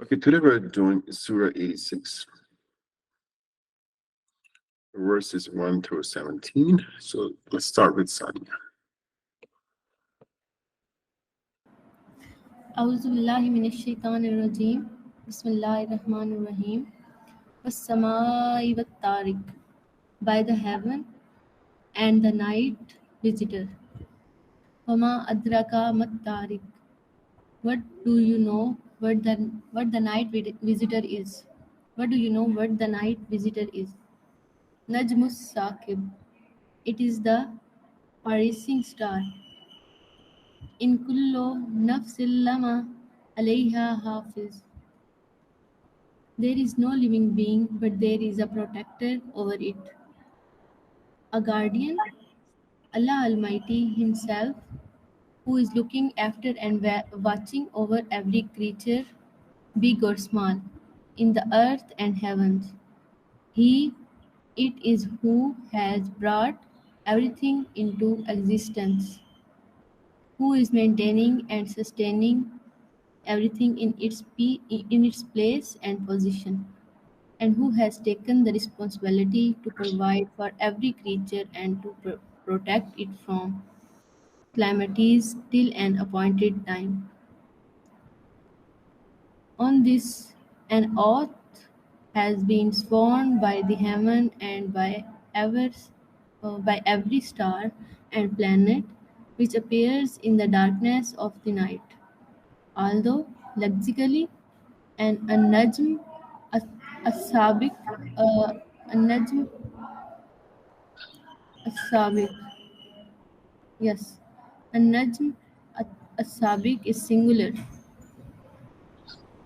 Okay, today we're doing Surah 86, verses 1 through 17. So let's start with Sania. A'udhu billahi minash shaitanir rajim. Bismillahir rahmanir rahim. Was-samaa'i wat-tariq. By the heaven and the night visitor. Wama adraka mat-tariq. What do you know what the night visitor is? What do you know what the night visitor is? Najmus Saqib. It is the piercing star. In kullu nafsin lama alayha hafiz. There is no living being, but there is a protector over it. A guardian, Allah Almighty Himself, who is looking after and watching over every creature, big or small, in the earth and heavens. It is who has brought everything into existence, who is maintaining and sustaining everything in its place and position, and who has taken the responsibility to provide for every creature and to protect it from calamities till an appointed time. On this, an oath has been sworn by the heaven and by every star and planet which appears in the darkness of the night. Although lexically an-najm as-sabiq, an-najm as-sabiq, yes, an-najm as-sabiq is singular.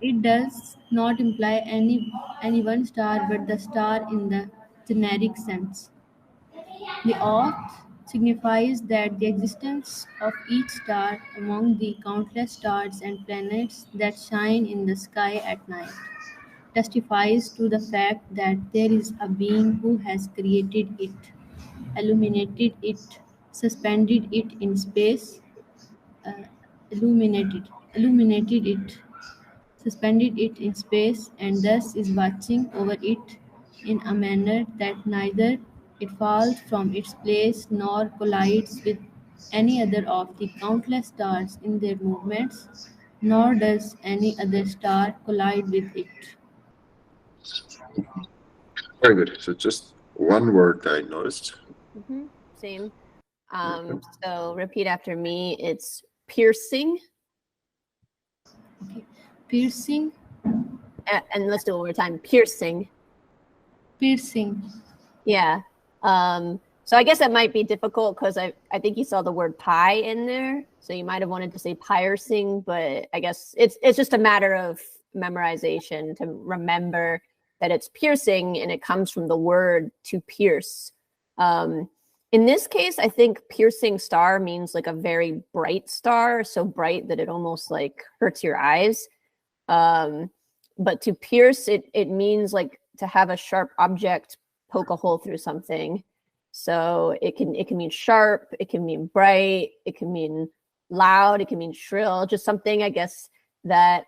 It does not imply any one star, but the star in the generic sense. The oath signifies that the existence of each star among the countless stars and planets that shine in the sky at night testifies to the fact that there is a being who has created it, illuminated it, suspended it in space, uh, illuminated it, suspended it in space, and thus is watching over it in a manner that neither it falls from its place nor collides with any other of the countless stars in their movements, nor does any other star collide with it. Very good. So just one word that I noticed. Same. So repeat after me. It's piercing. Okay. Piercing. And let's do it one more time. Piercing. Piercing. Yeah. So I guess that might be difficult because I think you saw the word pie in there. So you might have wanted to say piercing, but I guess it's just a matter of memorization to remember that it's piercing and it comes from the word to pierce. In this case, I think piercing star means like a very bright star, so bright that it almost like hurts your eyes. But to pierce, it means like to have a sharp object poke a hole through something. So it can mean sharp, it can mean bright, it can mean loud, it can mean shrill, just something I guess that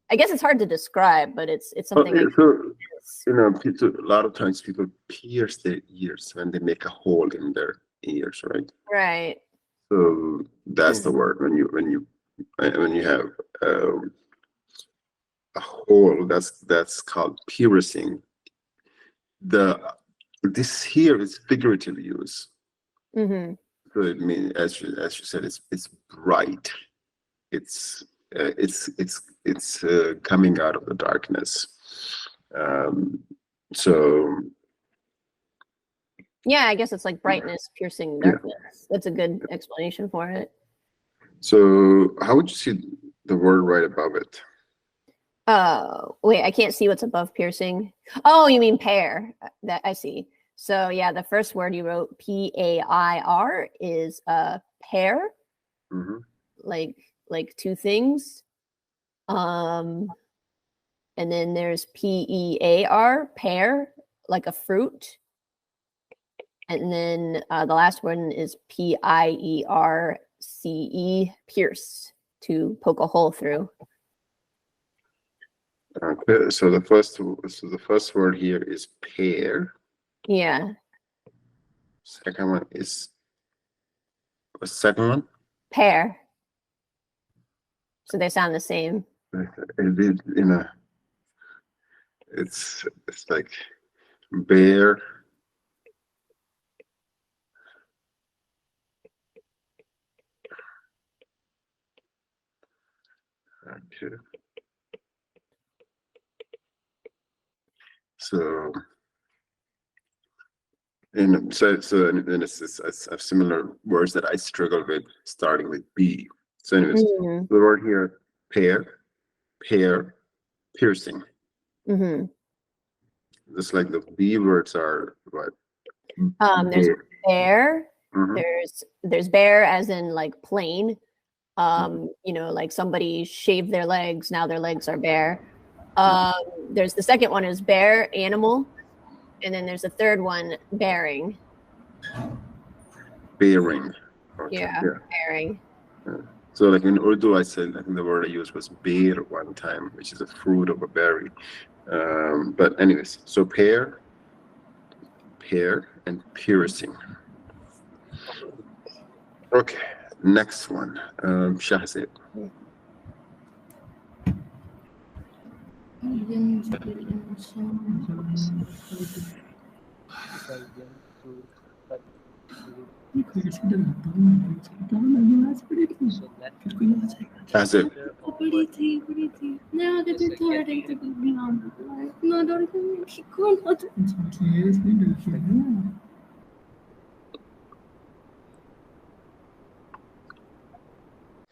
I guess it's hard to describe, but it's something People, a lot of times people pierce their ears when they make a hole in their ears, right? Right. So that's the word when you have a hole that's called piercing. This here is figurative use. Mm-hmm. So it means, as you said, it's bright. It's coming out of the darkness. So yeah, I guess it's like brightness piercing darkness. Yeah. That's a good explanation for it. So how would you see the word right above it? Wait, I can't see what's above piercing. Oh, you mean pair. That I see. So yeah, the first word you wrote, P-A-I-R, is pair. Mm-hmm. Like two things. And then there's P-E-A-R, pear, like a fruit. And then the last one is P-I-E-R-C-E, pierce, to poke a hole through. Okay, so the first word here is pair. Yeah. Second one is what's the second one? Pair. So they sound the same. It's like bear. Okay. So and it's similar words that I struggle with starting with B. So anyways, Mm-hmm. the word here, pair, piercing. Mm-hmm. Just like the B words are what? There's bear. Mm-hmm. There's bear as in like plain. You know, like somebody shaved their legs, now their legs are bare. There's the second one is bear, animal, and then there's a third one, bearing. Bearing. Okay. Yeah, bearing. Yeah. So like in Urdu, I think the word I used was bear one time, which is a fruit of a berry. But anyways, so pair, and piercing. Okay, next one. Shahzad. Shahzad.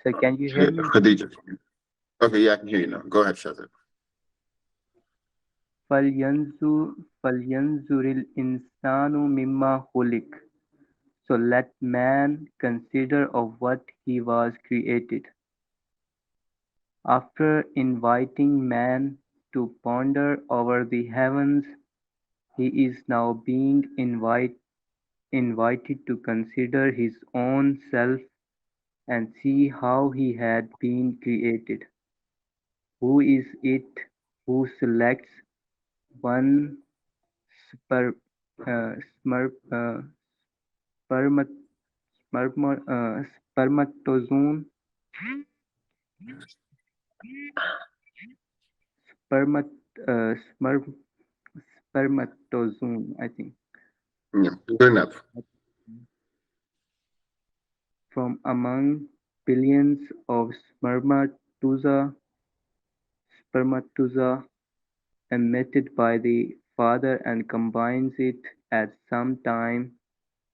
So can you hear me? Khadija. Okay, yeah, I can hear you now. Go ahead, Shahzad. فَلْيَنْظُرِ الْإِنسَانُ مِمَّا خُلِقَ. So let man consider of what he was created. After inviting man to ponder over the heavens, he is now being invited to consider his own self and see how he had been created. Who is it who selects one sper, smer, spermat, spermatozoon spermat, spermatozoon, I think, Yeah, good enough. from among billions of spermatozoa emitted by the father and combines it at some time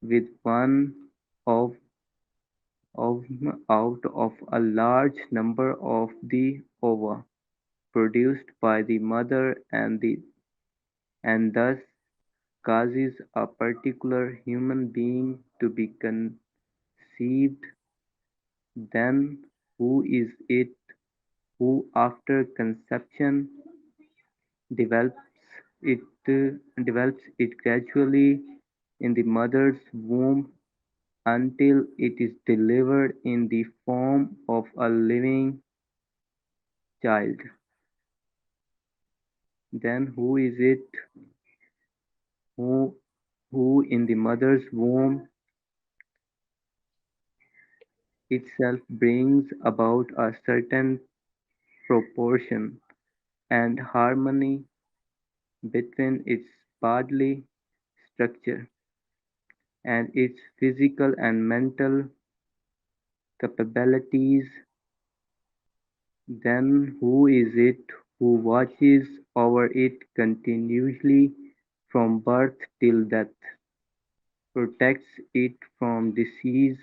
with one of out of a large number of the ova produced by the mother and thus causes a particular human being to be conceived. Then who is it who after conception develops it gradually in the mother's womb until it is delivered in the form of a living child? Then who is it who in the mother's womb itself brings about a certain proportion and harmony between its bodily structure and its physical and mental capabilities? Then who is it who watches over it continuously from birth till death, protects it from disease,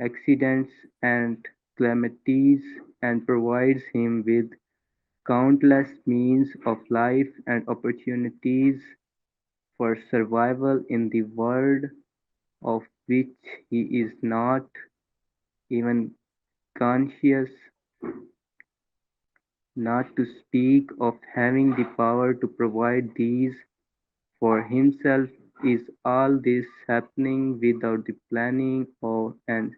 accidents, and calamities, and provides him with countless means of life and opportunities for survival in the world of which he is not even conscious, not to speak of having the power to provide these for himself? Is all this happening without the planning or and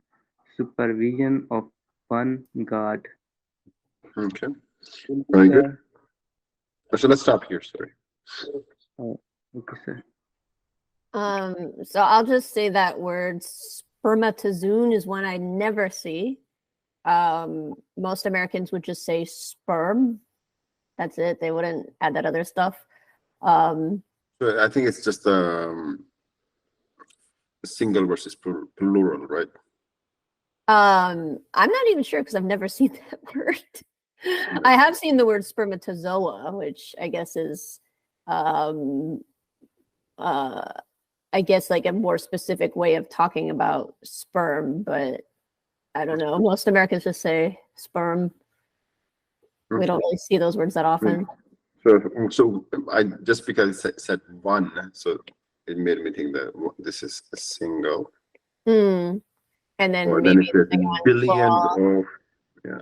supervision of one God? Okay, Will be very good. the So let's stop here. Sorry. Oh, okay, sir. So I'll just say that word spermatozoon is one I never see. Most Americans would just say sperm. That's it. They wouldn't add that other stuff. So I think it's just single versus plural, right? I'm not even sure because I've never seen that word. I have seen the word spermatozoa, which I guess is I guess like a more specific way of talking about sperm, but I don't know. Most Americans just say sperm. We don't really see those words that often. So I just because it said one, so it made me think that this is a single. And then Or maybe then it says billions of, yeah.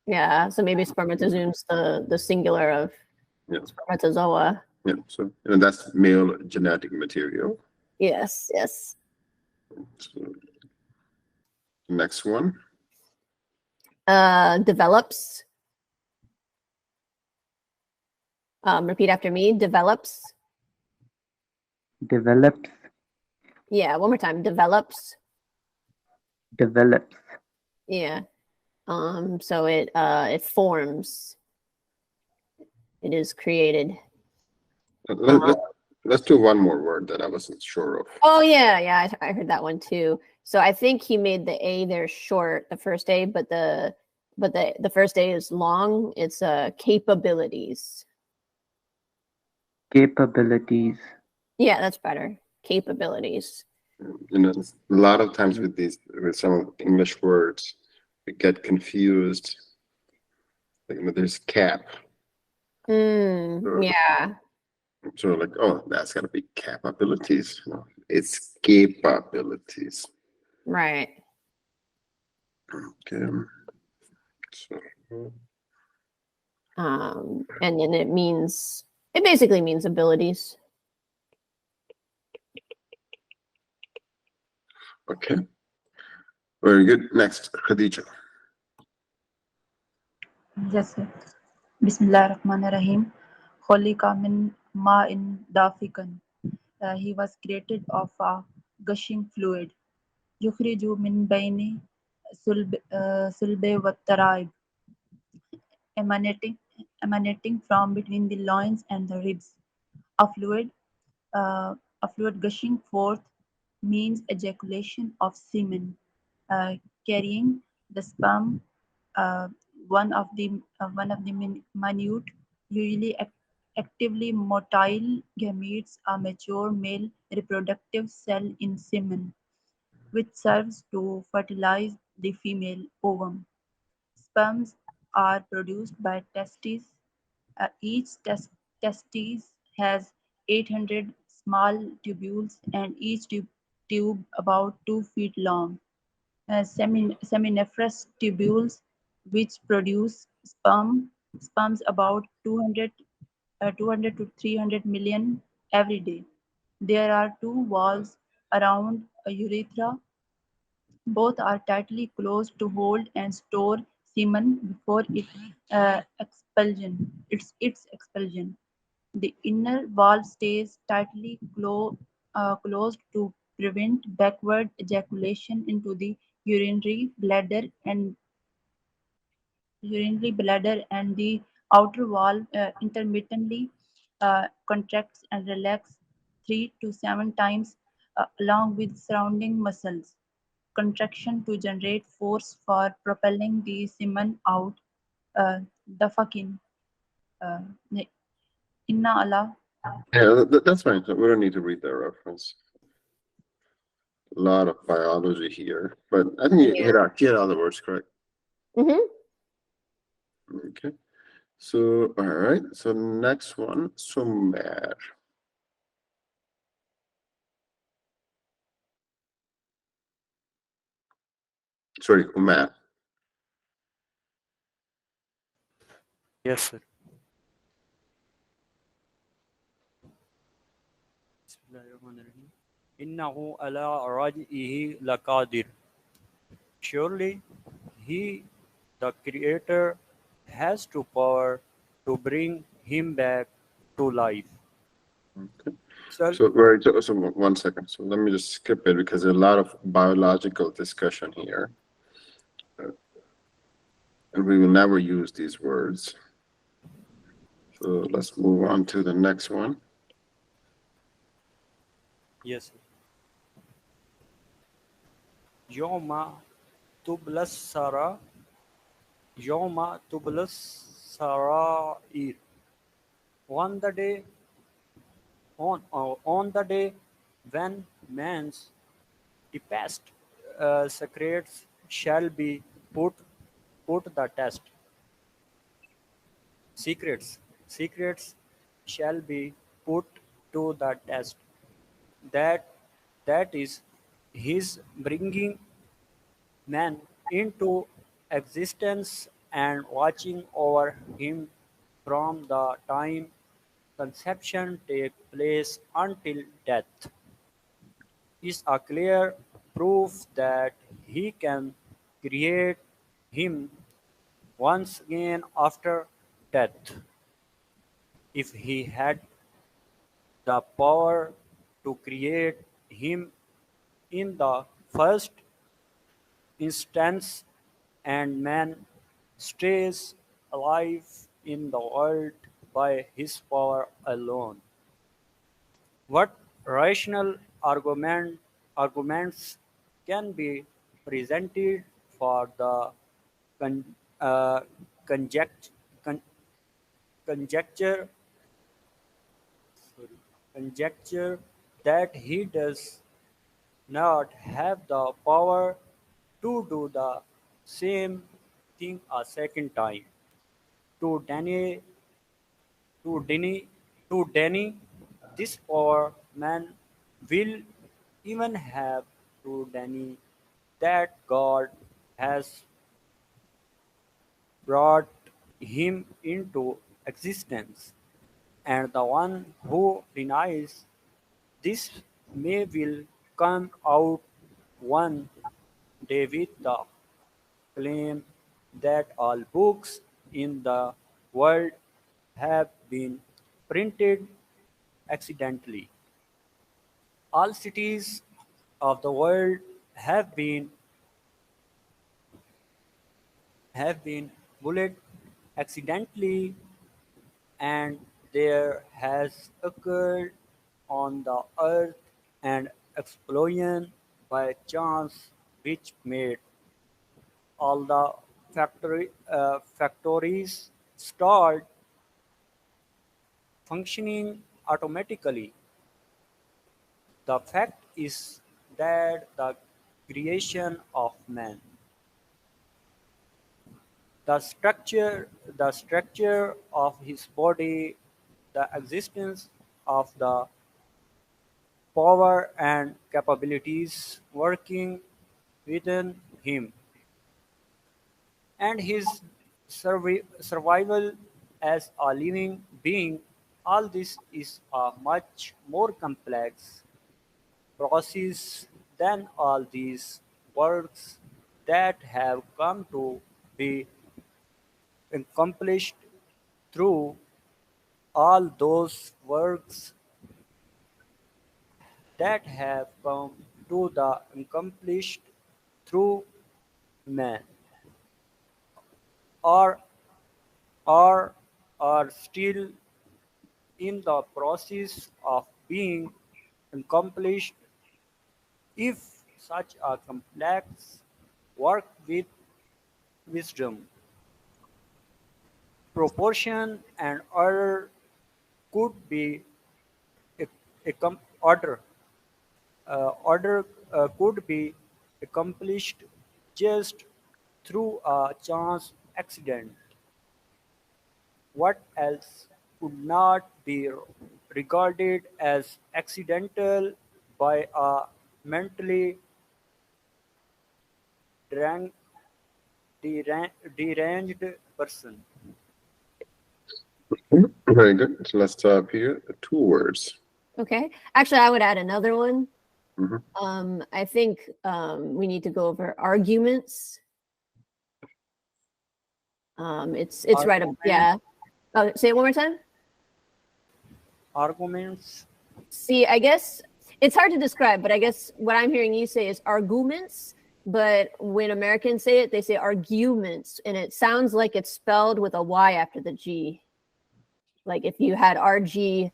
Yeah, so maybe spermatozoon's the singular of spermatozoa. Yeah, so that's male genetic material. Yes, yes. So, next one. Develops. Repeat after me. Develops. Develops. Yeah, one more time. Develops. Develops. Yeah. So it forms. It is created. Let's do one more word that I wasn't sure of. Oh yeah, I heard that one too. So I think he made the A there short, the first A, but the first A is long. It's capabilities. Capabilities. Yeah, that's better. Capabilities. You know, a lot of times with some of the English words, we get confused. Like there's cap. Yeah. So like, oh, that's gotta be capabilities. No, it's capabilities. Right. Okay. So, And then it basically means abilities. okay. Very good. Next, Khadija. Yes, sir. Bismillahirrahmanirrahim. Khuliqa min ma'in dafiqan. He was created of a gushing fluid. Yukhriju min bayni sulbe wa taraib. Emanating from between the loins and the ribs. A fluid gushing forth means ejaculation of semen, carrying the sperm, uh, minute, usually actively motile gametes, a mature male reproductive cell in semen, which serves to fertilize the female ovum. Sperms are produced by testes. Each testis has 800 small tubules, and each tube about 2 feet long. Seminiferous tubules, which produce sperms about 200 to 300 million every day. There are two valves around a urethra. Both are tightly closed to hold and store semen before its expulsion. The inner valve stays tightly closed to prevent backward ejaculation into the urinary bladder, and the outer valve intermittently contracts and relaxes 3 to 7 times along with surrounding muscles. Contraction to generate force for propelling the semen out. The fucking Inna Allah. Yeah, that's fine. So we don't need to read that reference. A lot of biology here, but I think you hit all the words correct. Okay. So, all right. So next one, Sumer. Sorry, Umar. Yes, sir. Bismillahirrahmanirrahim. Innahu ala raj'ihi laqadir. Surely he, the Creator, has to power to bring him back to life. Okay. So, So 1 second. So let me just skip it because there's a lot of biological discussion here. And we will never use these words. So let's move on to the next one. yes. Yoma tublas sara. Yoma tublas sarair. On the day, on the day when man's deepest secrets shall be put the test. Secrets shall be put to the test. That that is his bringing man into existence and watching over him from the time conception take place until death is a clear proof that he can create him once again after death. If he had the power to create him in the first instance and man stays alive in the world by his power alone, what rational arguments can be presented for the con, uh, conject, con, conjecture conjecture that he does not have the power to do the same thing a second time, to deny to deny this power man will even have to deny that God has brought him into existence, and the one who denies this may will come out one day with the claim that all books in the world have been printed accidentally. All cities of the world have been bullet accidentally, and there has occurred on the earth an explosion by chance which made all the factories start functioning automatically. The fact is that the creation of man, the structure of his body, the existence of the power and capabilities working within him, and his survival as a living being, all this is a much more complex process than all these works that have come to be accomplished through all those works that have come to the accomplished through man, or or are still in the process of being accomplished. If such a complex work with wisdom, proportion, and order could be order order could be accomplished just through a chance accident, what else could not be regarded as accidental by a mentally derang- deranged person. Very good. So let's stop here. 2 words. Okay. Actually, I would add another one. Mhm. I think we need to go over arguments. It's right up. Argument. Yeah. Oh, say it one more time. Arguments. See, I guess it's hard to describe, but I guess what I'm hearing you say is arguments. But when Americans say it, they say arguments, and it sounds like it's spelled with a Y after the G. Like if you had RGYUMENT,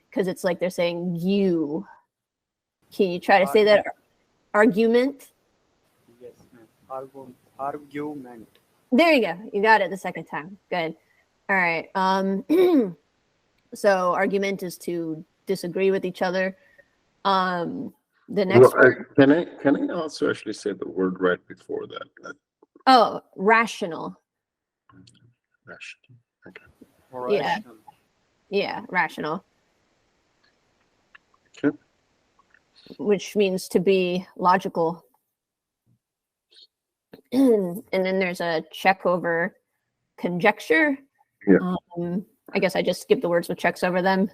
because it's like they're saying you. Can you try to say that? Argument? Yes. Argument. There you go. You got it the second time. Good. All right. So argument is to disagree with each other. The next word. Can I also actually say the word right before that? Oh, rational. Rational. Okay. Yeah. Yeah, rational. Okay. Which means to be logical. And then there's a check over conjecture. Yeah. I guess I just skipped the words with checks over them.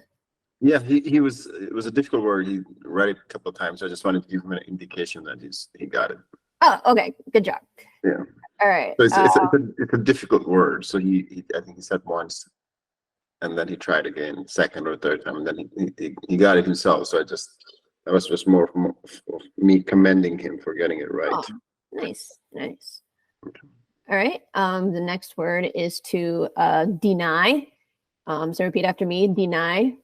Yeah, it was a difficult word. He read it a couple of times. So I just wanted to give him an indication that he got it. Oh, okay. Good job. Yeah. All right. So it's a difficult word. So I think he said once, and then he tried again, second or third time, and then he got it himself. So that was just more of me commending him for getting it right. Oh, nice. Okay. All right. The next word is to deny. So repeat after me. Deny.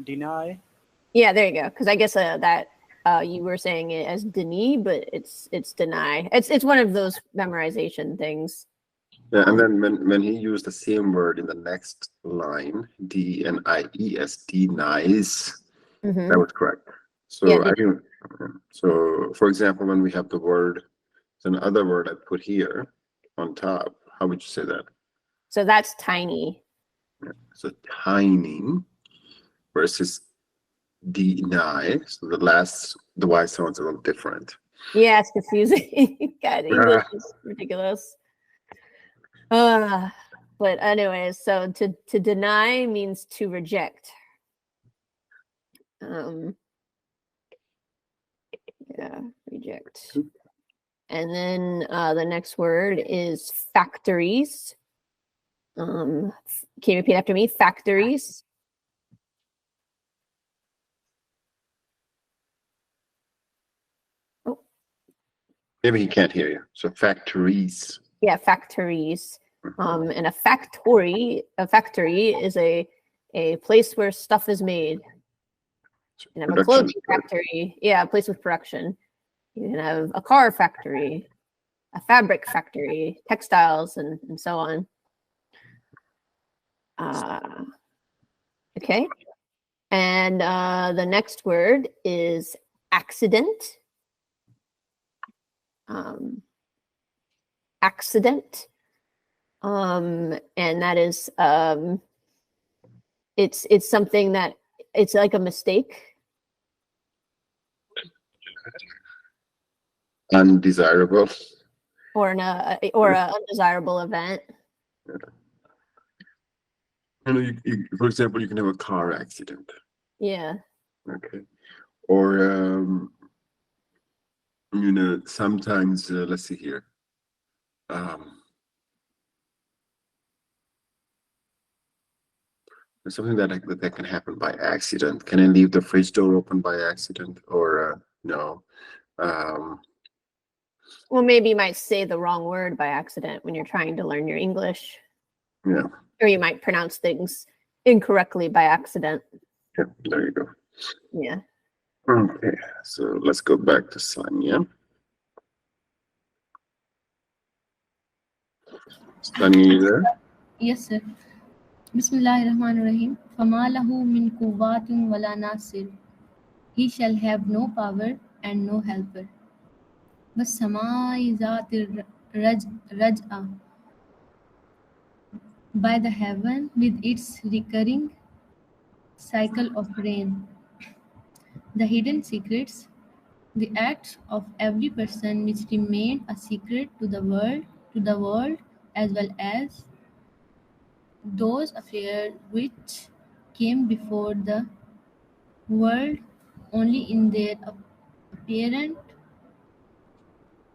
Deny. Yeah, there you go. Because I guess that you were saying it as deny, but it's deny. It's one of those memorization things. Yeah, and then when he used the same word in the next line, denies, denies, that was correct. So Yeah, I think so. For example, when we have the word, there's another word I put here on top. How would you say that? So that's tiny. Yeah, so tiny versus deny. So the Y sounds a little different. Yeah, it's confusing. God, English is ridiculous. But anyways, so to deny means to reject. Yeah, reject. And then the next word is factories. Can you repeat after me? Factories. Oh. Maybe he can't hear you. So factories. Yeah, factories. And a factory is a place where stuff is made. You can have a clothing factory. Yeah, a place with production. You can have a car factory, a fabric factory, textiles, and so on. Okay. And the next word is accident. Accident. And that is it's something that it's like a mistake. Undesirable. Or an undesirable event. For example, you can have a car accident. Yeah. Okay. Or sometimes let's see here. There's something that can happen by accident. Can I leave the fridge door open by accident? Or no? Well, maybe you might say the wrong word by accident when you're trying to learn your English. Yeah. Or you might pronounce things incorrectly by accident. Yeah, there you go. Yeah. Okay, so let's go back to Sanya. Sanya, you there? Yes, sir. Bismillahirrahmanirrahim. فَمَا لَهُ مِنْ قُوَّةٍ وَلَا نَاصِرٍ. He shall have no power and no helper. وَالسَّمَاءِ ذَاتِ الرَّجْعِ. By the heaven with its recurring cycle of rain. The hidden secrets, the acts of every person which remained a secret to the world, as well as those affairs which came before the world only in their apparent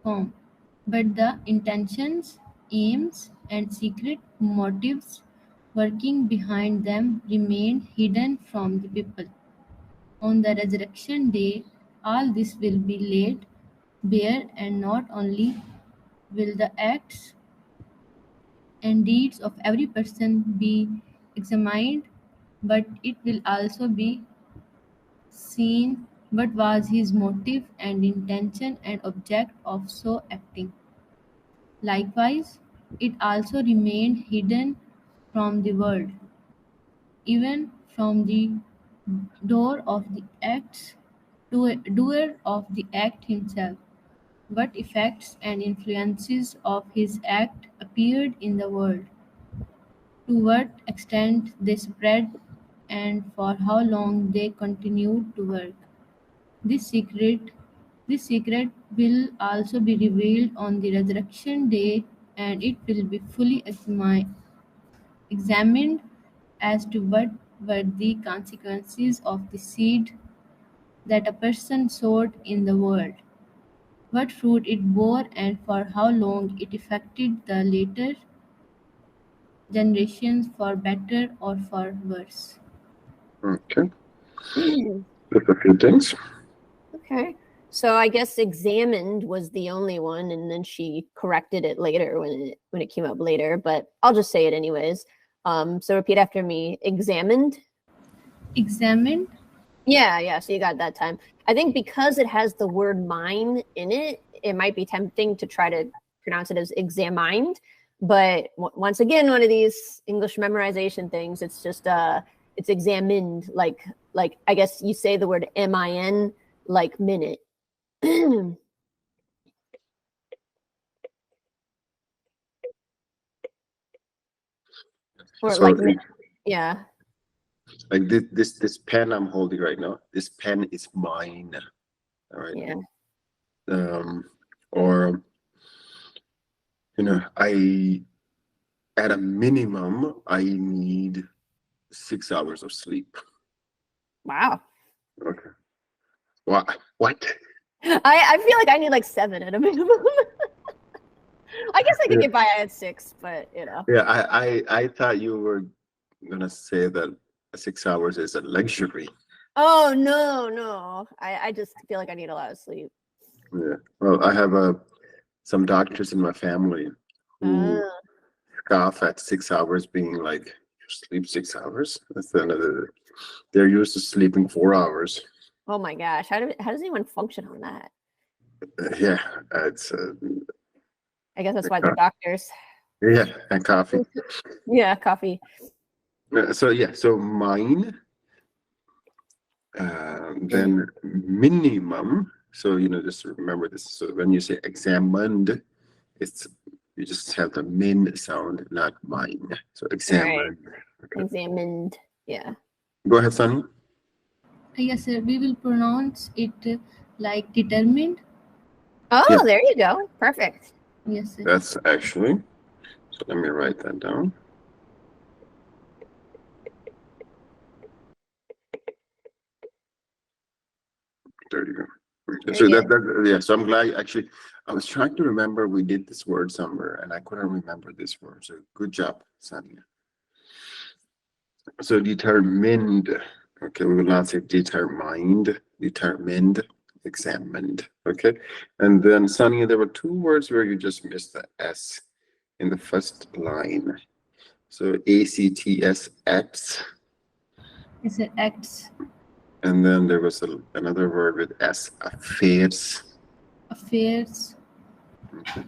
form, but the intentions, aims, and secret motives working behind them remained hidden from the people. On the resurrection day, all this will be laid bare, and not only will the acts and deeds of every person be examined, but it will also be seen what was his motive and intention and object of so acting. Likewise, it also remained hidden from the world, even from the door of the acts doer of the act himself. What effects and influences of his act appeared in the world, to what extent they spread, and for how long they continued to work. This secret this secret will also be revealed on the resurrection day, and it will be fully examined as to what were the consequences of the seed that a person sowed in the world, what fruit it bore, and for how long it affected the later generations, for better or for worse. Okay, just a few things. Okay. So I guess examined was the only one, and then she corrected it later when it came up later, but I'll just say it anyways. So repeat after me. Examined. Examined. Yeah, so you got that time. I think because it has the word mine in it, it might be tempting to try to pronounce it as examined. But once again, one of these English memorization things, it's just it's examined, like I guess you say the word min like minute. Or So like yeah. like this pen I'm holding right now, this pen is mine. All right. Yeah. Or I at a minimum I need 6 hours of sleep. Wow. Okay. What? I feel like I need like 7 at a minimum. I guess I could get by at 6, but Yeah, I thought you were gonna say that 6 hours is a luxury. Oh no. I just feel like I need a lot of sleep. Yeah. Well, I have some doctors in my family who scoff at 6 hours being like, you sleep 6 hours? That's another. They're used to sleeping 4 hours. Oh my gosh, how does anyone function on that? Yeah, it's. I guess that's why they're doctors. Yeah, and coffee. Yeah, coffee. So mine. Then minimum. So just remember this. So when you say examined, you just have the min sound, not mine. So examined. Right. Okay. Examined. Yeah. Go ahead, Sunny. Yes, sir. We will pronounce it like determined. Oh, yeah. There you go. Perfect. Yes, sir. That's actually. So let me write that down. There you go. Okay. So so I'm glad actually. I was trying to remember we did this word somewhere and I couldn't remember this word. So good job, Sania. So determined. Okay, we will not say determined, determined, examined. Okay. And then Sania, there were 2 words where you just missed the S in the first line. So ACTS, acts. It's acts. And then there was another word with S, affairs. Affairs. Okay,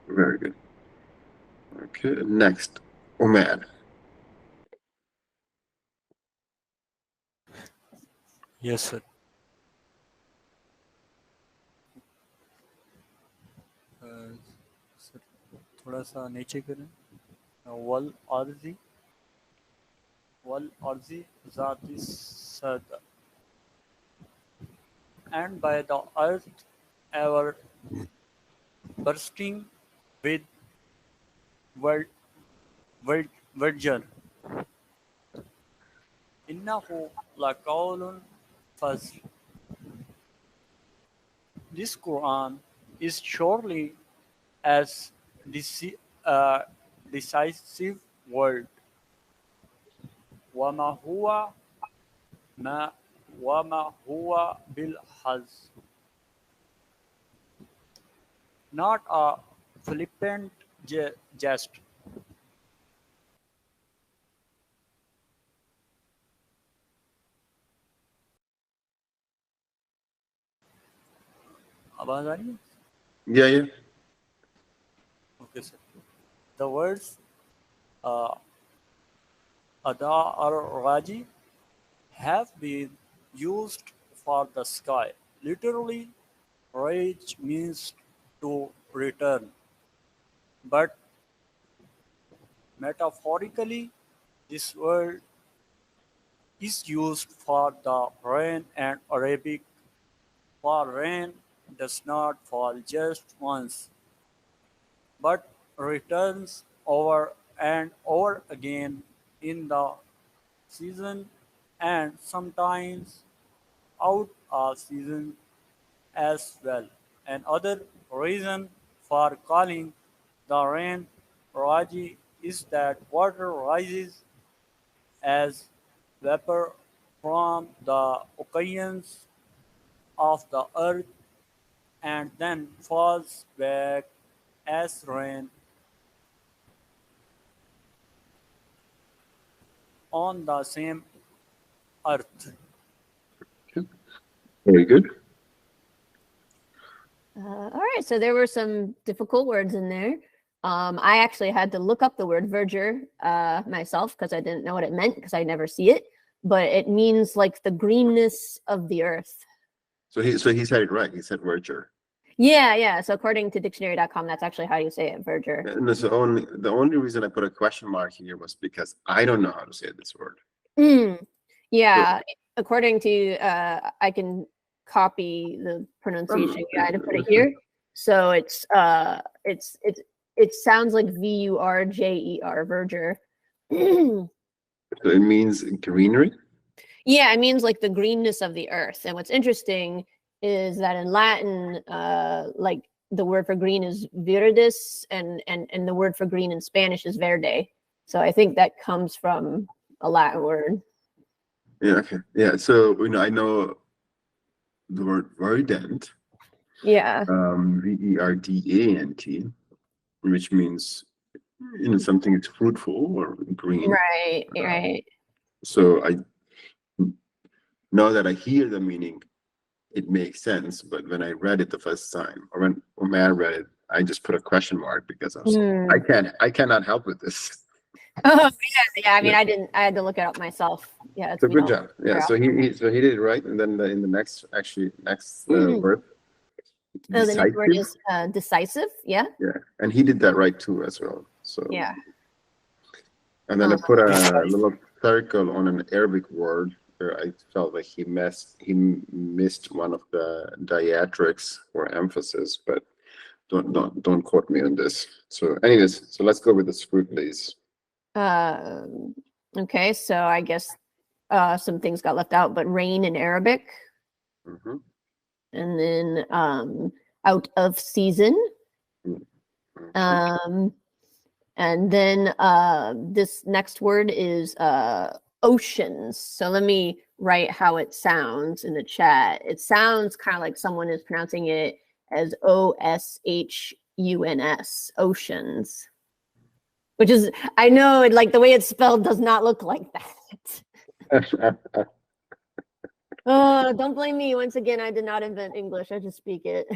very good. Okay, next, Oman. Yes, sir. Sir थोड़ा सा नीचे करें. वल अर्जी ज़ाती सद, and by the earth ever bursting with verdure. إنه لقول فصل. This Quran is surely as decisive word. وما هو ما وما هو بالحظ. Not a flippant jest. आवाज आ रही है? Yeah. Okay, sir. The words uh, Ada or Raji have been used for the sky. Literally, rage means to return, but metaphorically, this word is used for the rain, and Arabic for rain does not fall just once, but returns over and over again in the season and sometimes out of season as well. Another reason for calling the rain Raji is that water rises as vapor from the oceans of the earth and then falls back as rain on the same earth. Very good. All right, so there were some difficult words in there. I actually had to look up the word verdure myself because I didn't know what it meant because I never see it, but it means like the greenness of the earth. So he said it right. He said verdure. Yeah. So according to dictionary.com, that's actually how you say it, verdure. And the only reason I put a question mark here was because I don't know how to say this word. Yeah, according to I can copy the pronunciation guide and put it here. So it sounds like VURJER, verdure. So it means greenery. Yeah, it means like the greenness of the earth. And what's interesting is that in Latin, like the word for green is viridis, and the word for green in Spanish is verde. So I think that comes from a Latin word. Yeah. Okay. Yeah. So I know the word verdant. Yeah. VERDANT, which means something that's fruitful or green. Right. So now that I hear the meaning, it makes sense. But when I read it the first time, or when I read it, I just put a question mark because I cannot help with this. Oh yeah. I mean, I had to look it up myself. Yeah, So good job. Yeah. So he did it right, and then in the next word. Oh, the next word is decisive. Yeah. Yeah, and he did that right too as well. So yeah. And then I put a little circle on an Arabic word where I felt like he missed one of the diatrics or emphasis, but don't quote me on this. So anyways, so let's go with the script, please. Okay, so I guess some things got left out, but rain in Arabic. Mm-hmm. And then out of season. Mm-hmm. And then this next word is oceans. So let me write how it sounds in the chat. It sounds kind of like someone is pronouncing it as OSHUNS, oceans. Which is, I know, like the way it's spelled does not look like that. Oh, don't blame me. Once again, I did not invent English. I just speak it.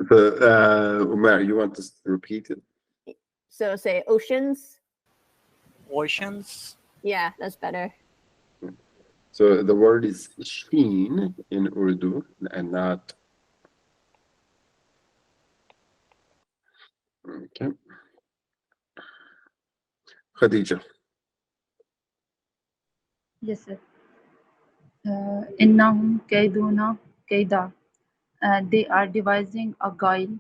So, Umar, you want to repeat it? So say oceans. Oceans. Yeah, that's better. So the word is sheen in Urdu and not. Okay. Khadija. Yes, sir. إنهم كيدون كيدا. They are devising a guile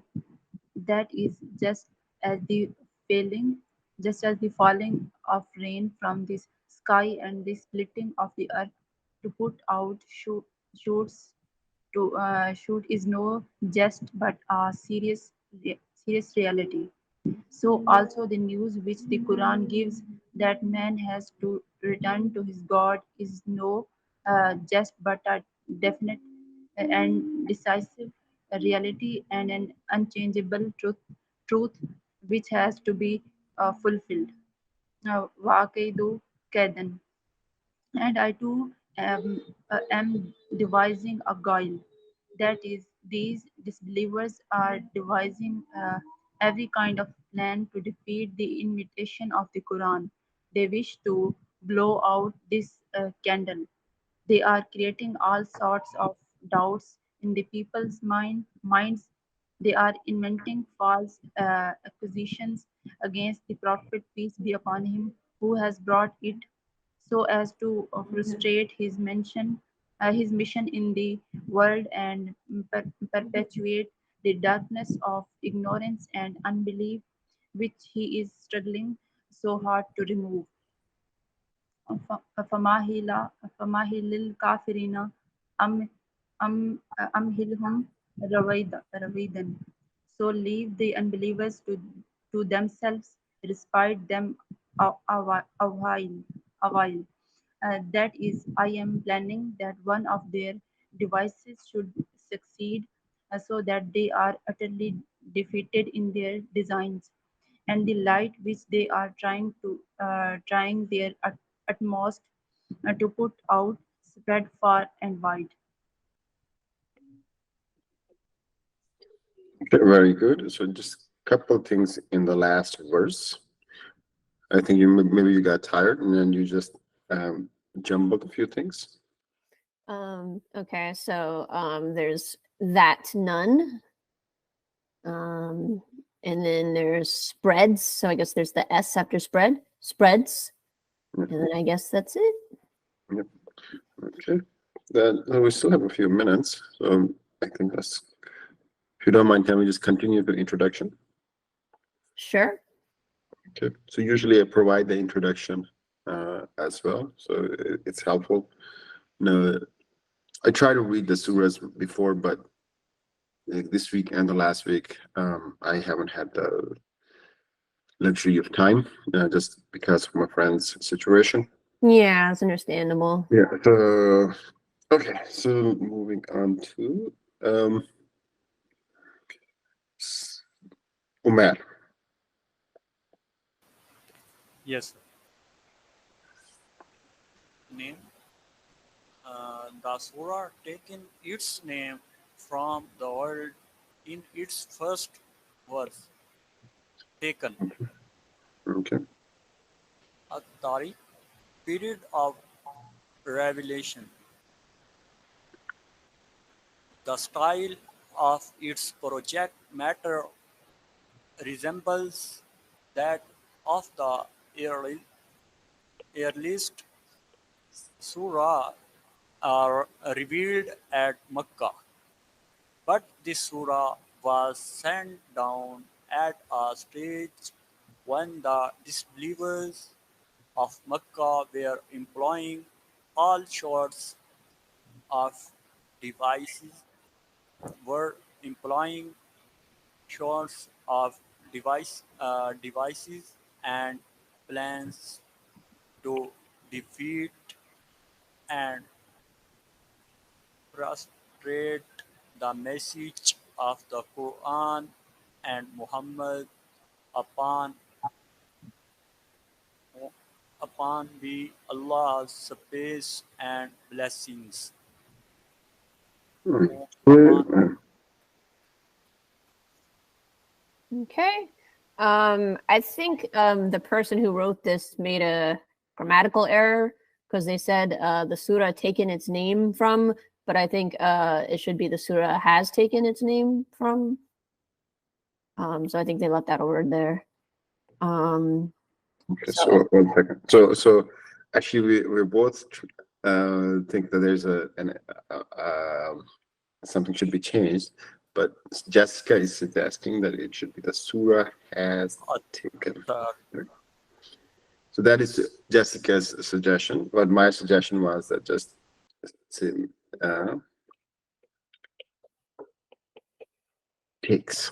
that is just as the falling of rain from the sky and the splitting of the earth to put out shoots. To shoot is no jest but a serious reality. So also the news which the Quran gives that man has to return to his God is no just but a definite and decisive reality and an unchangeable truth which has to be fulfilled. Waqidu Kadan. And I too am devising a guile. That is, these disbelievers are devising every kind of plan to defeat the invitation of the Quran. They wish to blow out this candle. They are creating all sorts of doubts in the people's minds. They are inventing false accusations against the Prophet, peace be upon him, who has brought it so as to frustrate his mission in the world and perpetuate the darkness of ignorance and unbelief which he is struggling so hard to remove. فمهل فمهل الكافرين أم أمهلهم رويدا. So leave the unbelievers to themselves, respite them a while. That is, I am planning that one of their devices should succeed so that they are utterly defeated in their designs, and the light which they are trying their utmost to put out spread far and wide. Okay, very good. So just a couple of things in the last verse. I think maybe you got tired and then you just jumbled a few things. Okay, so there's that none. And then there's spreads. So I guess there's the S after spreads. And then I guess that's it. Yep. Okay. Then we still have a few minutes. So I think that's, if you don't mind, can we just continue the introduction? Sure. Okay. So usually I provide the introduction as well. So it's helpful. No, I try to read the surahs before, but this week and the last week, I haven't had the luxury of time, just because of my friend's situation. Yeah, it's understandable. Yeah. So okay. So moving on to Umar. Yes. Name. The surah taken its name from the word in its first verse. Taken. Okay. At-Tariq, period of revelation. The style of its project matter resembles that of the earliest surah are revealed at Mecca, but this surah was sent down at a stage when the disbelievers of Mecca were employing all sorts of devices were employing sorts of devices and plans to defeat and frustrate the message of the Quran and Muhammad upon be Allah's peace and blessings. Okay. I think the person who wrote this made a grammatical error because they said the surah taken its name from, but I think it should be the surah has taken its name from. So I think they left out a word there. Okay, so 1 second. So actually, we both think that there's something should be changed, but Jessica is suggesting that it should be the surah has taken. So that is Jessica's suggestion, but my suggestion was that just takes.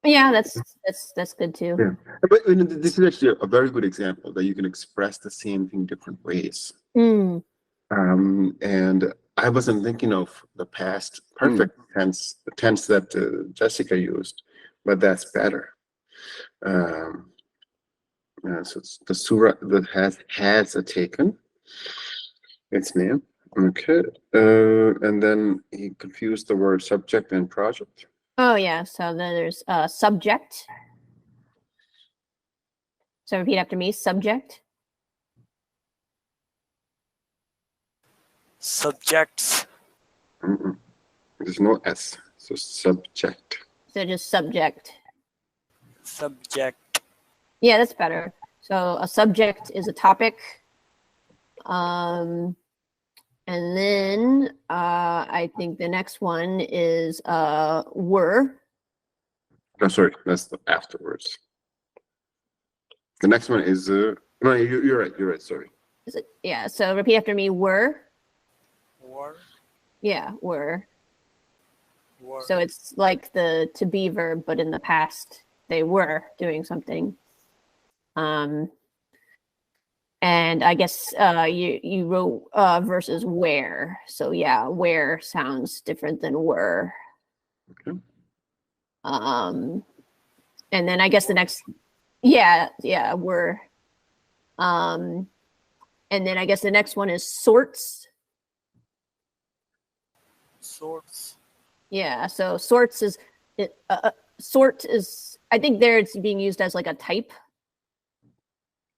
Yeah, that's good too. Yeah, but this is actually a very good example that you can express the same thing different ways. Mm. And I wasn't thinking of the past perfect tense, the tense that Jessica used, but that's better. So it's the surah that has a taken its name. Okay, and then he confused the word subject and project. Oh yeah, so then there's subject. So repeat after me, subject. Subjects. There's no S, so subject. So just subject. Subject. Yeah, that's better. So a subject is a topic. And then I think the next one is were. No, sorry, that's the afterwards. The next one is no, you're right. You're right. Sorry. Is it? Yeah. So repeat after me. Were. Were. Yeah, were. Were. So it's like the to be verb, but in the past they were doing something. And I guess you wrote versus where. So yeah, where sounds different than were. Okay. And then I guess the next, yeah, were. And then I guess the next one is sorts. Sorts. Yeah, so sorts is sort is, I think there it's being used as like a type.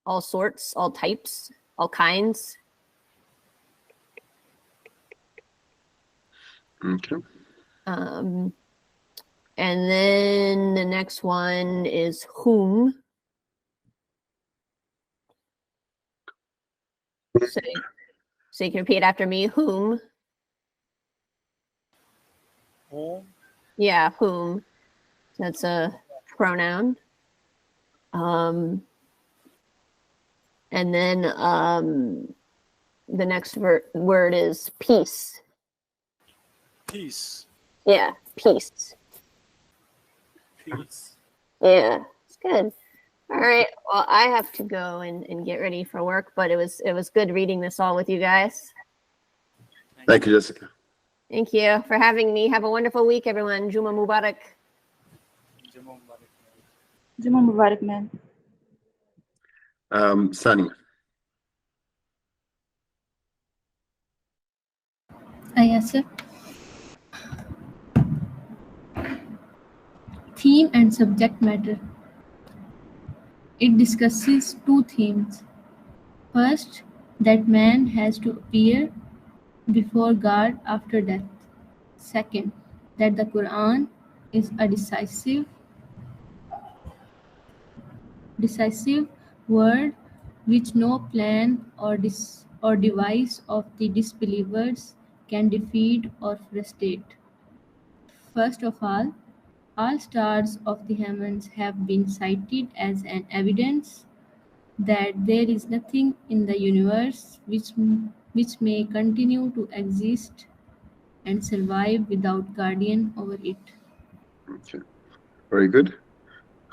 All sorts, all types, all kinds. Okay. And then the next one is whom. So you can repeat after me, whom. Whom. Yeah, whom. That's a pronoun. And then the next word is peace. Peace. Yeah, peace. Peace. Yeah, it's good. All right. Well, I have to go and get ready for work, but it was good reading this all with you guys. Thank you, Jessica. Thank you for having me. Have a wonderful week, everyone. Juma Mubarak. Juma Mubarak, ma'am. Sunny. Yes, sir. Theme and subject matter. It discusses two themes. First, that man has to appear before God after death. Second, that the Quran is a decisive word which no plan or device of the disbelievers can defeat or frustrate. First of all stars of the heavens have been cited as an evidence that there is nothing in the universe which may continue to exist and survive without guardian over it. Okay. Very good.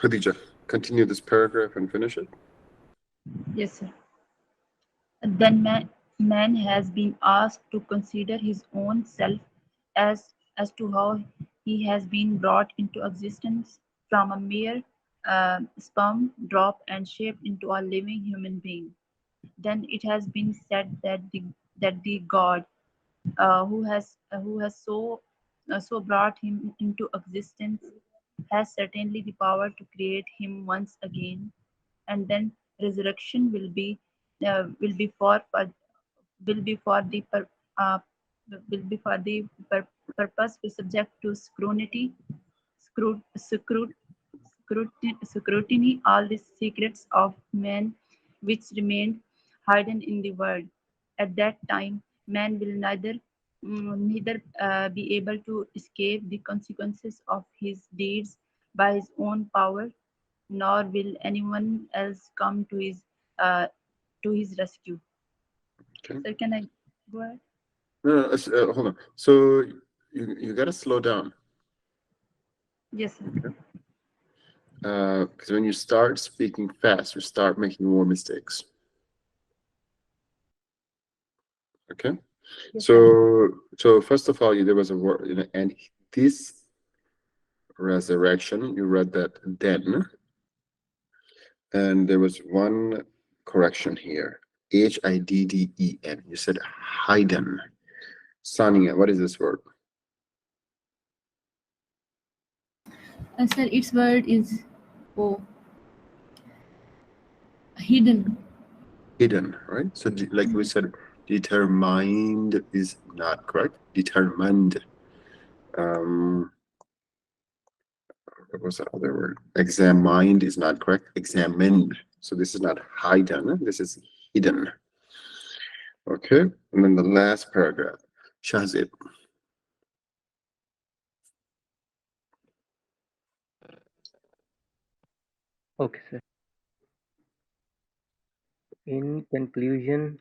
Khadija, continue this paragraph and finish it. Yes, sir. Then man has been asked to consider his own self as to how he has been brought into existence from a mere sperm drop and shaped into a living human being. Then it has been said that the God who has so brought him into existence has certainly the power to create him once again, and then resurrection will be for will be for the uh, will be for the purpose to subject to scrutiny, scrutiny all the secrets of man which remained hidden in the world. At that time, man will neither be able to escape the consequences of his deeds by his own power, nor will anyone else come to his rescue. Okay. So can I go ahead? No, hold on. So you got to slow down. Yes, sir. Okay. because when you start speaking fast, you start making more mistakes. Okay. Yes, So first of all, there was a word, and this resurrection, you read that then, and there was one correction here. Hidden. You said hidden. Sania, what is this word? Sir, its word is hidden. Hidden, right? So like we said, determined is not correct. Determined. What was the other word? Examined is not correct. Examined. So this is not hidden. This is hidden. Okay. And then the last paragraph. Shahzib. Okay, sir. In conclusion,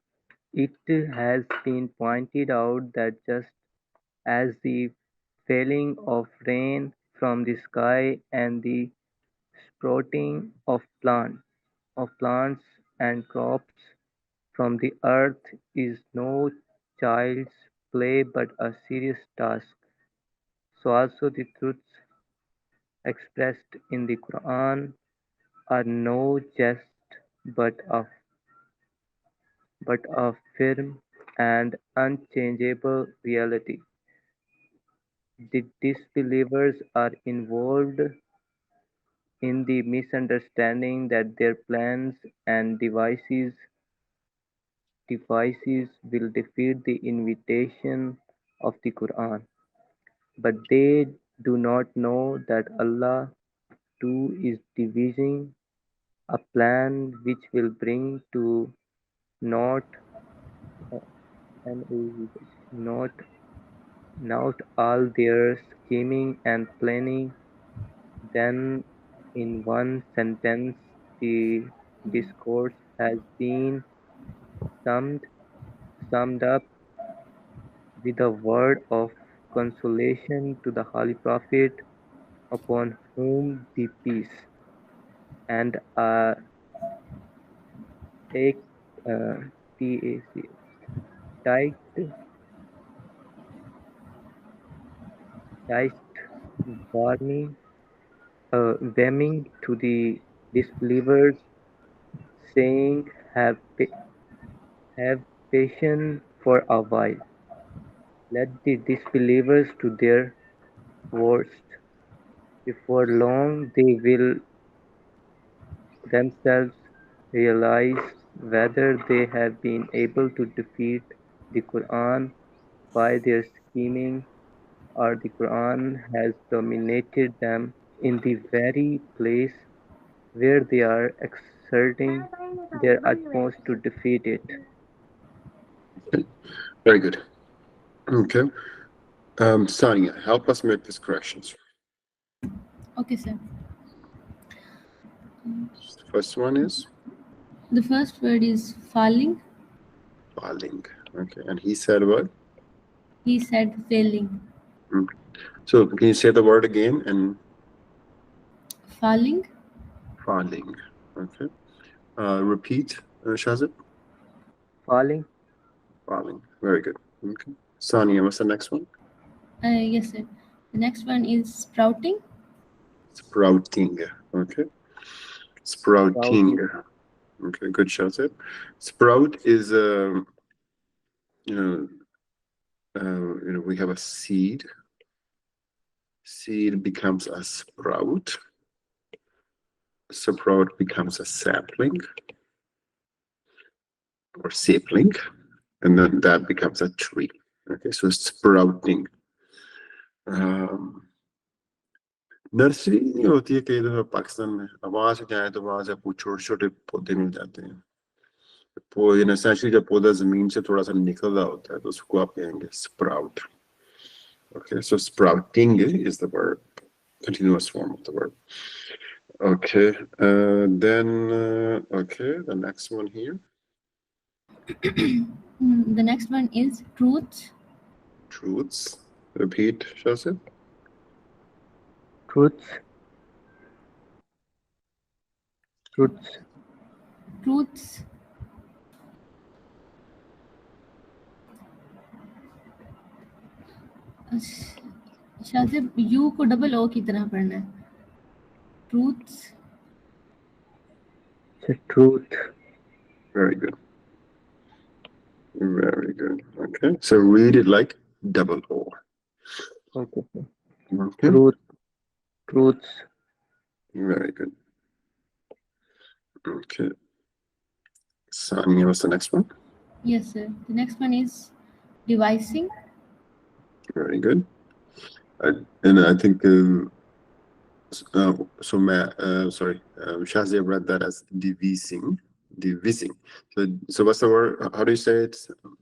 it has been pointed out that just as the falling of rain from the sky and the sprouting of plants and crops from the earth is no child's play but a serious task, so also the truths expressed in the Quran are no jest but a firm and unchangeable reality. The disbelievers are involved in the misunderstanding that their plans and devices will defeat the invitation of the Quran, but they do not know that Allah too is devising a plan which will bring to naught naught not all their scheming and planning. Then, in one sentence, the discourse has been summed summed up with a word of consolation to the Holy Prophet, upon whom be peace, and a take tight tight warning to the disbelievers, saying, Have patience for a while. Let the disbelievers do their worst. Before long they will themselves realize whether they have been able to defeat the Quran by their scheming, or the Quran has dominated them in the very place where they are exerting their utmost to defeat it. Okay. Very good. Okay. Sania, help us make these corrections. Okay, sir. The first one is The first word is falling. falling. Okay. And he said what? He said failing. So can you say the word again? And Falling. falling. Okay. Repeat, Shahzib. Falling, Falling. Very good. Okay. Sania, what's the next one? Yes, sir. The next one is sprouting. Sprouting. Okay. Sprouting. Okay. Good, Shahzib. Sprout is we have a seed. Seed becomes a sprout. Sprout becomes a sapling or sapling, and then that becomes a tree. Okay, so sprouting. Nursery नहीं होती है कई दफा पाकिस्तान में, अब वहां से जाए तो वहां से आपको छोटे छोटे पौधे मिल जाते हैं. Essentially जब पौधा जमीन से थोड़ा सा निकल रहा होता है तो उसको आप कहेंगे sprout. Okay, so sprouting is the verb, continuous form of the verb. Okay, okay, the next one here. The next one is truth. Truths. Repeat, Shazib. truths, Truths. Truths. Shajib you को डबल ओ की तरह पढ़ना है. Truths. It's a truth. Very good. Very good. Okay. So read it like double O. Okay. Okay. Truth. Truths. Very good. Okay. Sania, what's the next one? Yes, sir. The next one is devising. Very good. And I think Shazia read that as devising. So what's the word? How do you say it,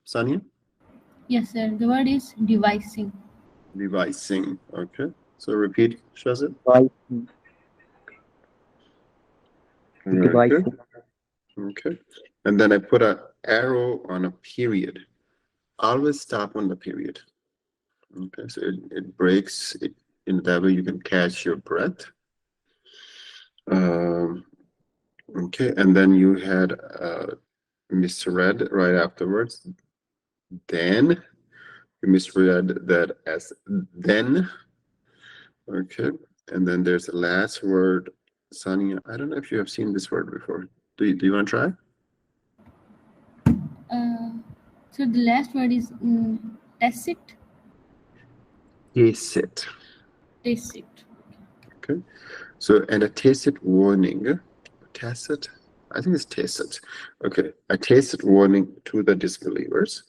Sania? Yes, sir. The word is devising. Devising. Okay. So repeat, Shazia. Devising. Very Devising. good. Okay. And then I put an arrow on a period. Always stop on the period. Okay. So it breaks. In that way you can catch your breath. Okay. And then you had misread right afterwards. Then you misread that as then. Okay. And then there's the last word, Sania. I don't know if you have seen this word before. Do you want to try? So the last word is tacit. Tacit. Tacit. Okay. So, and a tacit warning. Tacit? I think it's tacit. Okay. A tacit warning to the disbelievers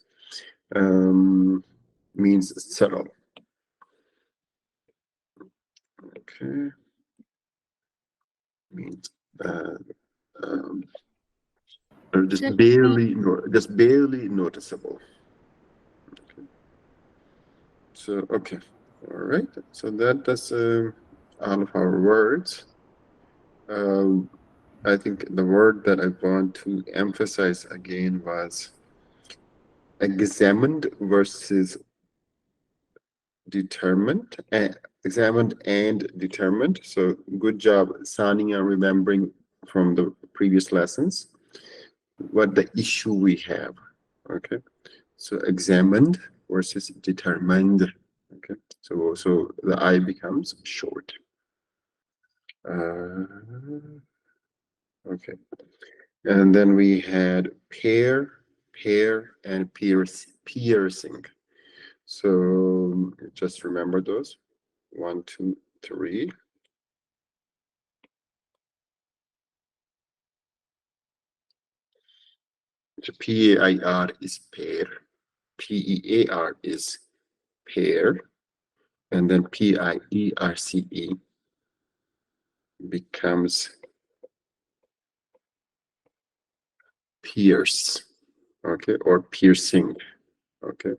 means subtle. Okay. Means or just barely noticeable. Okay. So okay, all right. So that's all of our words. I think the word that I want to emphasize again was examined versus determined. Examined and determined. So good job, Sania, remembering from the previous lessons what the issue we have. Okay, so examined versus determined. Okay, so the I becomes short. Okay, and then we had pair, and piercing. So just remember those. 1, 2, 3. So PAIR is pair. PEAR is pair. And then PIERCE becomes pierce. Okay, or piercing. Okay.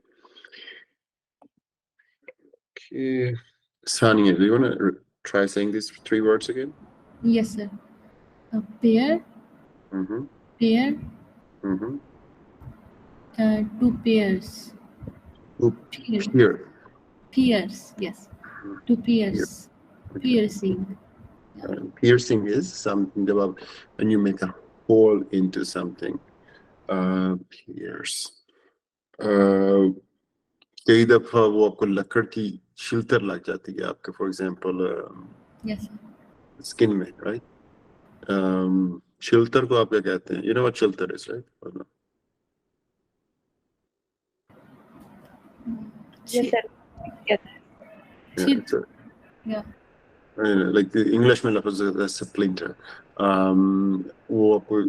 Okay. Sania, do you want to try saying these 3 words again? Yes, sir. A pair. Mm-hmm. Pair. Mm-hmm. 2 pairs. Peer. Peers. Yes. 2 pairs. Okay. Piercing. Piercing is something about when you make a hole into something. Pierce. कई दफा वो आपको लकड़ की शिल्टर लग जाती है आपके for example skin में राइट शिल्टर को आप क्या कहते हैं you know what shelter is right Yes, sir. Yeah. like the English में लफ्ज़ है splinter वो आपको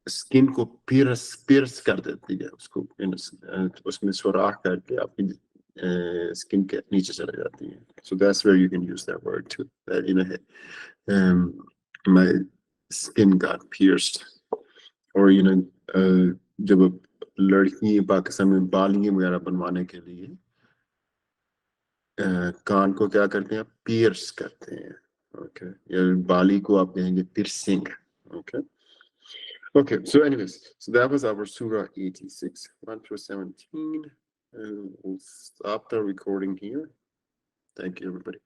स्किन को pierce कर देती है उसको उसमें सुराख करके आपकी skin के नीचे चले जाती है so that's where you can use that word too that you know my skin got pierced or you know जब लड़की पाकिस्तान में बालियां वगैरह बनवाने के लिए कान को क्या करते हैं pierce करते हैं okay या बाली को आप कहेंगे piercing okay so anyways so that was our Surah 86 1 through 17 we'll stop the recording here. Thank you everybody.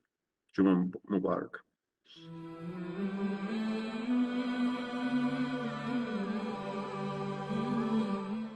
Juma Mubarak.